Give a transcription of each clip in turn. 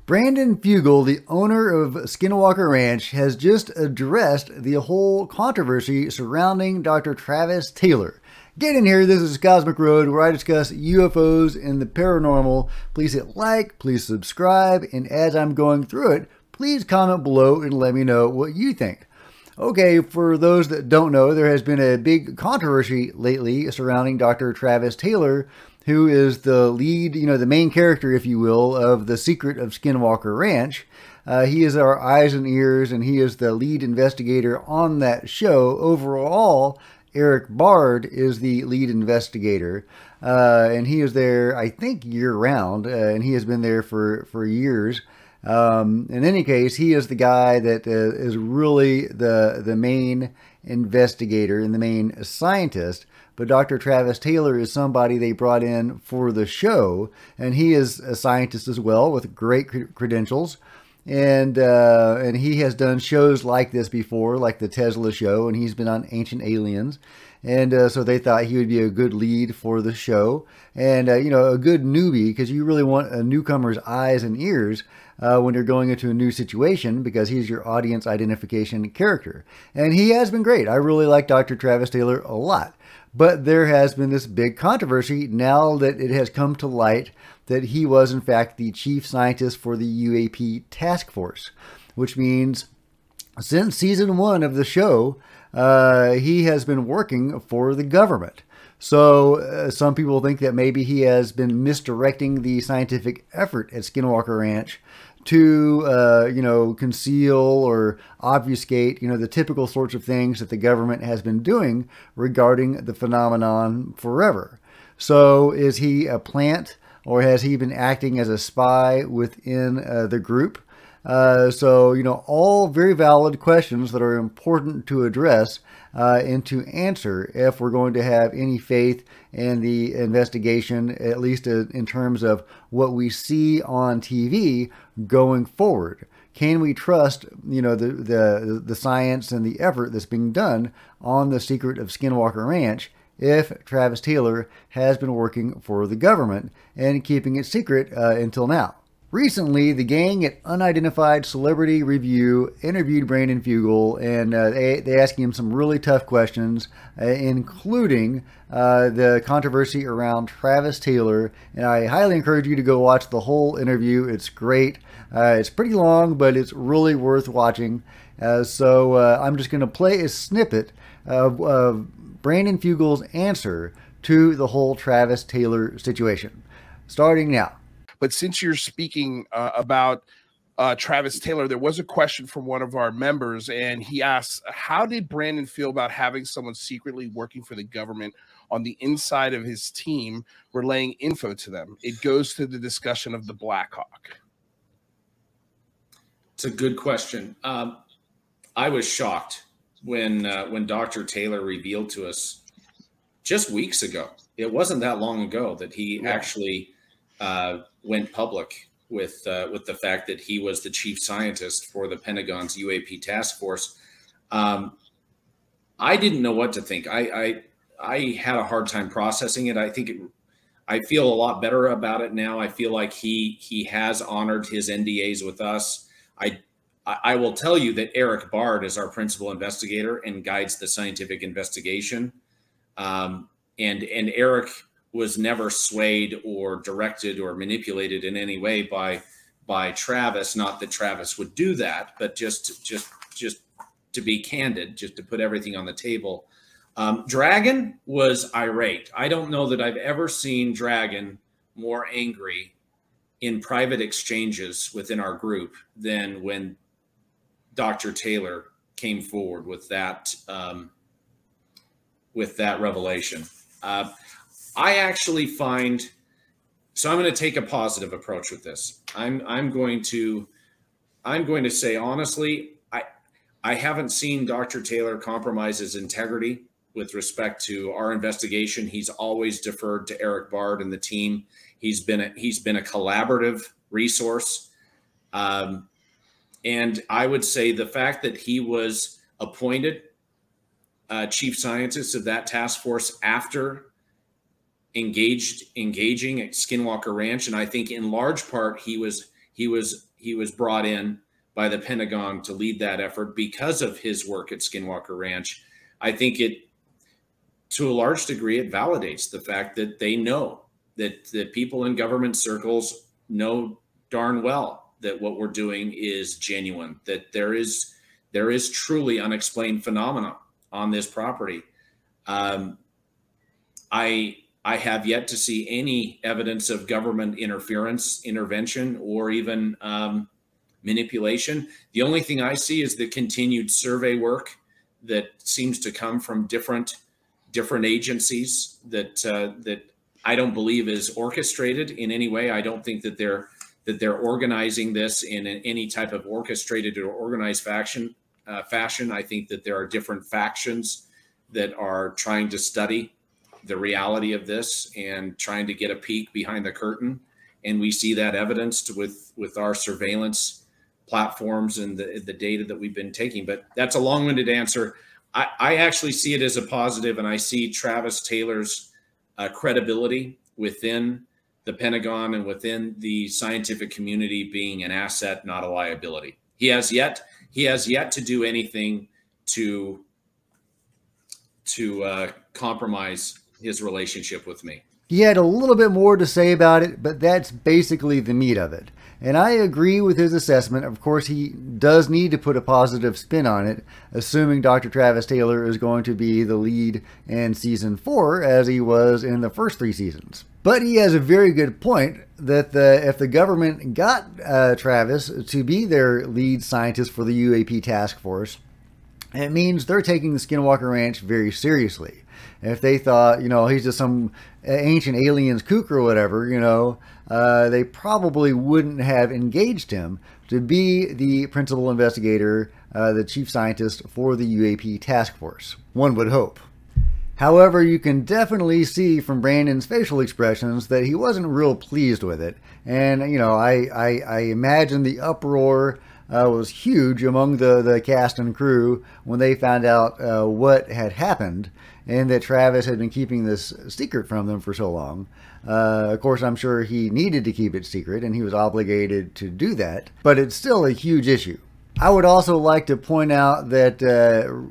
Brandon Fugal, the owner of Skinwalker Ranch, has just addressed the whole controversy surrounding Dr. Travis Taylor. Get in here. This is Cosmic Road, where I discuss UFOs and the paranormal. Please hit like, please subscribe, and as I'm going through it, please comment below and let me know what you think. Okay, for those that don't know, there has been a big controversy lately surrounding Dr. Travis Taylor, who is the lead, the main character, if you will, of The Secret of Skinwalker Ranch. He is our eyes and ears, and he is the lead investigator on that show. Overall, Eric Bard is the lead investigator, and he is there, I think, year-round, and he has been there for years. In any case, he is the guy that is really the main investigator and the main scientist. But Dr. Travis Taylor is somebody they brought in for the show, and he is a scientist as well with great credentials. And he has done shows like this before, like the Tesla show, and he's been on Ancient Aliens. And so they thought he would be a good lead for the show, and a good newbie, because you really want a newcomer's eyes and ears when you're going into a new situation, because he's your audience identification character. And he has been great. I really like Dr. Travis Taylor a lot. But there has been this big controversy now that it has come to light that he was, in fact, the chief scientist for the U.A.P. task force, which means since season 1 of the show, he has been working for the government. So some people think that maybe he has been misdirecting the scientific effort at Skinwalker Ranch to, conceal or obfuscate, the typical sorts of things that the government has been doing regarding the phenomenon forever. So is he a plant, or has he been acting as a spy within the group? So, all very valid questions that are important to address and to answer if we're going to have any faith in the investigation, at least in terms of what we see on TV going forward. Can we trust, the science and the effort that's being done on The Secret of Skinwalker Ranch if Travis Taylor has been working for the government and keeping it secret until now? Recently, the gang at Unidentified Celebrity Review interviewed Brandon Fugal, and they asked him some really tough questions, including the controversy around Travis Taylor. And I highly encourage you to go watch the whole interview. It's great. It's pretty long, but it's really worth watching. So I'm just going to play a snippet of Brandon Fugal's answer to the whole Travis Taylor situation, starting now. But since you're speaking about Travis Taylor, there was a question from one of our members, and he asks, how did Brandon feel about having someone secretly working for the government on the inside of his team, relaying info to them? It goes to the discussion of the Black Hawk. It's a good question. I was shocked when Dr. Taylor revealed to us just weeks ago. It wasn't that long ago that he actually went public with the fact that he was the chief scientist for the Pentagon's U.A.P. task force. I didn't know what to think. I had a hard time processing it. I feel a lot better about it now. I feel like he has honored his NDAs with us. I will tell you that Eric Bard is our principal investigator and guides the scientific investigation. And Eric was never swayed or directed or manipulated in any way by Travis. Not that Travis would do that, but just to be candid, just to put everything on the table. Dragon was irate. I don't know that I've ever seen Dragon more angry in private exchanges within our group than when Dr. Taylor came forward with that revelation. I actually find, so I'm going to take a positive approach with this. I'm going to say honestly, I haven't seen Dr. Taylor compromise his integrity with respect to our investigation. He's always deferred to Eric Bard and the team. He's been a collaborative resource. And I would say the fact that he was appointed chief scientist of that task force after engaging at Skinwalker Ranch, and I think in large part he He was brought in by the Pentagon to lead that effort because of his work at Skinwalker Ranch. I think to a large degree, it validates the fact that they know that people in government circles know darn well that what we're doing is genuine, that there is truly unexplained phenomena on this property. I have yet to see any evidence of government intervention, or even manipulation. The only thing I see is the continued survey work that seems to come from different agencies that I don't believe is orchestrated in any way. I don't think that they're organizing this in any type of orchestrated or organized fashion. I think that there are different factions that are trying to study the reality of this and trying to get a peek behind the curtain. And we see that evidenced with our surveillance platforms and the data that we've been taking. But that's a long-winded answer. I actually see it as a positive, and I see Travis Taylor's credibility within the Pentagon and within the scientific community being an asset, not a liability. He has yet to do anything to compromise his relationship with me. He had a little bit more to say about it, but that's basically the meat of it. And I agree with his assessment. Of course, he does need to put a positive spin on it, assuming Dr. Travis Taylor is going to be the lead in season 4, as he was in the first 3 seasons. But he has a very good point that if the government got Travis to be their lead scientist for the U.A.P. task force, it means they're taking the Skinwalker Ranch very seriously. If they thought, he's just some ancient alien's kook or whatever, they probably wouldn't have engaged him to be the principal investigator, the chief scientist for the U.A.P. task force. One would hope. However, you can definitely see from Brandon's facial expressions that he wasn't real pleased with it. And, I imagine the uproar was huge among the cast and crew when they found out what had happened and that Travis had been keeping this secret from them for so long. Of course, I'm sure he needed to keep it secret and he was obligated to do that, but it's still a huge issue. I would also like to point out that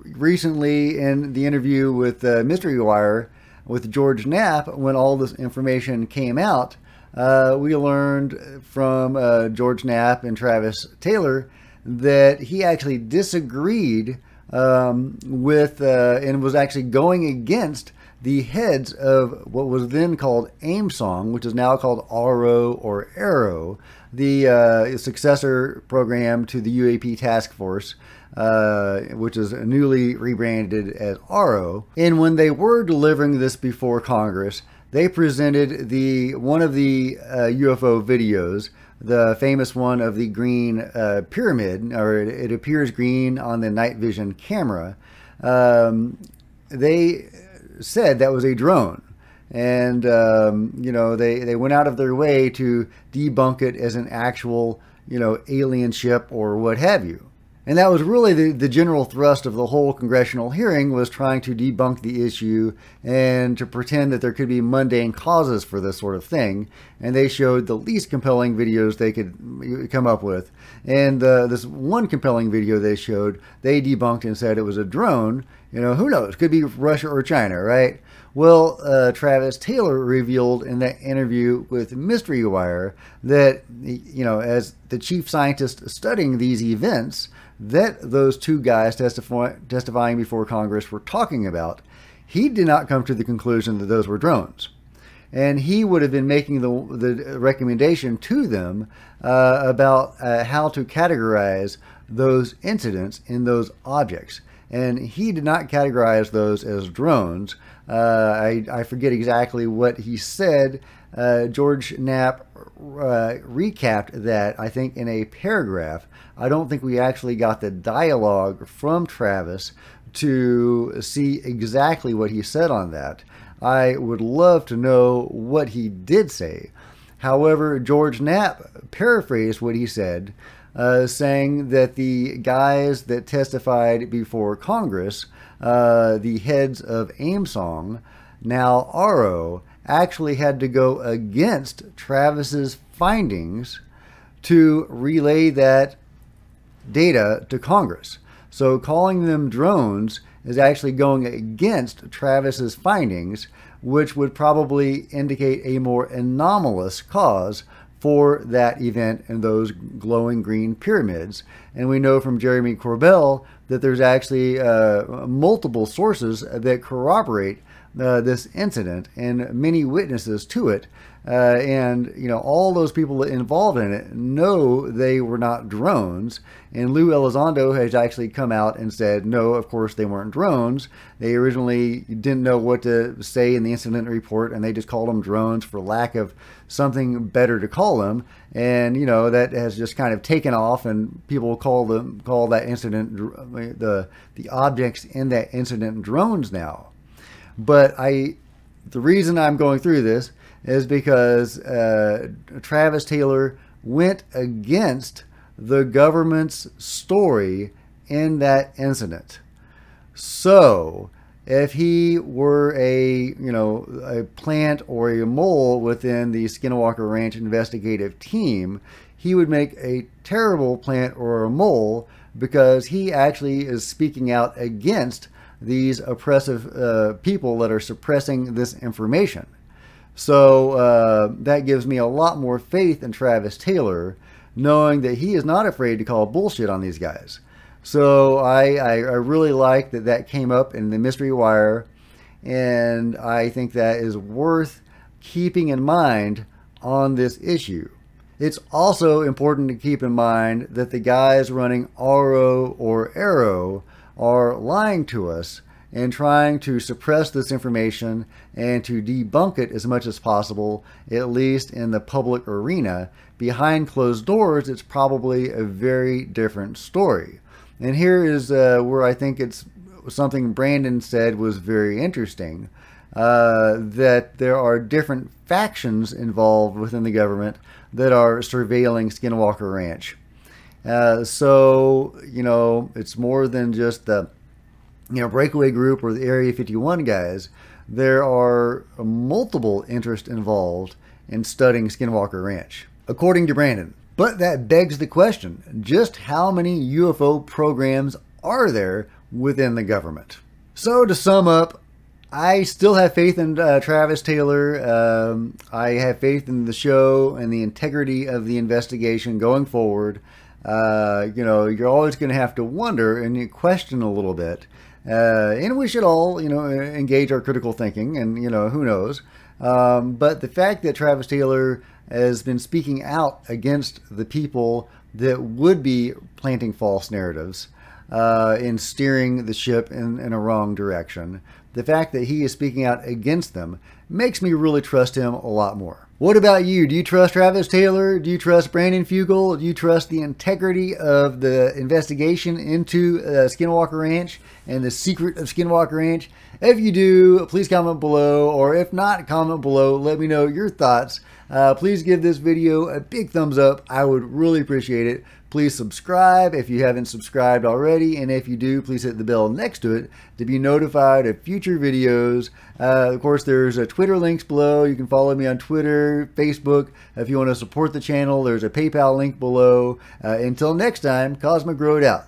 recently in the interview with Mystery Wire with George Knapp, when all this information came out, we learned from George Knapp and Travis Taylor that he actually disagreed with and was actually going against the heads of what was then called AIM-SONG, which is now called RO or ARROW, the successor program to the U.A.P. task force, which is newly rebranded as RO. And when they were delivering this before Congress, they presented one of the U.F.O. videos, the famous one of the green pyramid, or it appears green on the night vision camera. They said that was a drone. And, they went out of their way to debunk it as an actual, alien ship or what have you. And that was really the general thrust of the whole congressional hearing, was trying to debunk the issue and to pretend that there could be mundane causes for this sort of thing. And they showed the least compelling videos they could come up with. And this one compelling video they showed, they debunked and said it was a drone. Who knows? Could be Russia or China, right? Well, Travis Taylor revealed in that interview with Mystery Wire that, as the chief scientist studying these events that those two guys testifying before Congress were talking about, he did not come to the conclusion that those were drones. And he would have been making the recommendation to them about how to categorize those incidents in those objects. And he did not categorize those as drones. I forget exactly what he said. George Knapp recapped that, I think, in a paragraph. I don't think we actually got the dialogue from Travis to see exactly what he said on that. I would love to know what he did say. However, George Knapp paraphrased what he said, saying that the guys that testified before Congress, the heads of AIM-SONG, now RO, actually had to go against Travis's findings to relay that data to Congress. So calling them drones is actually going against Travis's findings, which would probably indicate a more anomalous cause for that event and those glowing green pyramids. And we know from Jeremy Corbell that there's actually multiple sources that corroborate this incident and many witnesses to it. And, you know, all those people involved in it know they were not drones. And Lou Elizondo has actually come out and said, no, of course they weren't drones. They originally didn't know what to say in the incident report, and they just called them drones for lack of something better to call them. And, you know, that has just kind of taken off, and people call that incident, the objects in that incident, drones now. But the reason I'm going through this is because Travis Taylor went against the government's story in that incident. So if he were a plant or a mole within the Skinwalker Ranch investigative team, he would make a terrible plant or a mole, because he actually is speaking out against these oppressive people that are suppressing this information. So that gives me a lot more faith in Travis Taylor, knowing that he is not afraid to call bullshit on these guys. So I really like that came up in the Mystery Wire, and I think that is worth keeping in mind on this issue. It's also important to keep in mind that the guys running RO or Arrow are lying to us and trying to suppress this information and to debunk it as much as possible, at least in the public arena. Behind closed doors, it's probably a very different story. And here is where I think it's something Brandon said was very interesting, that there are different factions involved within the government that are surveilling Skinwalker Ranch. So, you know, it's more than just the breakaway group or the Area 51 guys. There are multiple interests involved in studying Skinwalker Ranch, according to Brandon. But that begs the question, just how many UFO programs are there within the government? So to sum up, I still have faith in Travis Taylor. I have faith in the show and the integrity of the investigation going forward. You're always going to have to wonder and question a little bit. And we should all, engage our critical thinking, and, who knows. But the fact that Travis Taylor has been speaking out against the people that would be planting false narratives in steering the ship in a wrong direction, the fact that he is speaking out against them makes me really trust him a lot more. What about you? Do you trust Travis Taylor? Do you trust Brandon Fugal? Do you trust the integrity of the investigation into Skinwalker Ranch and the secret of Skinwalker Ranch? If you do, please comment below, or if not, comment below. Let me know your thoughts. Please give this video a big thumbs up. I would really appreciate it. Please subscribe if you haven't subscribed already, and if you do, please hit the bell next to it to be notified of future videos. Of course, there's Twitter links below. You can follow me on Twitter, Facebook. If you want to support the channel, there's a PayPal link below. Until next time, Cosmic Road out.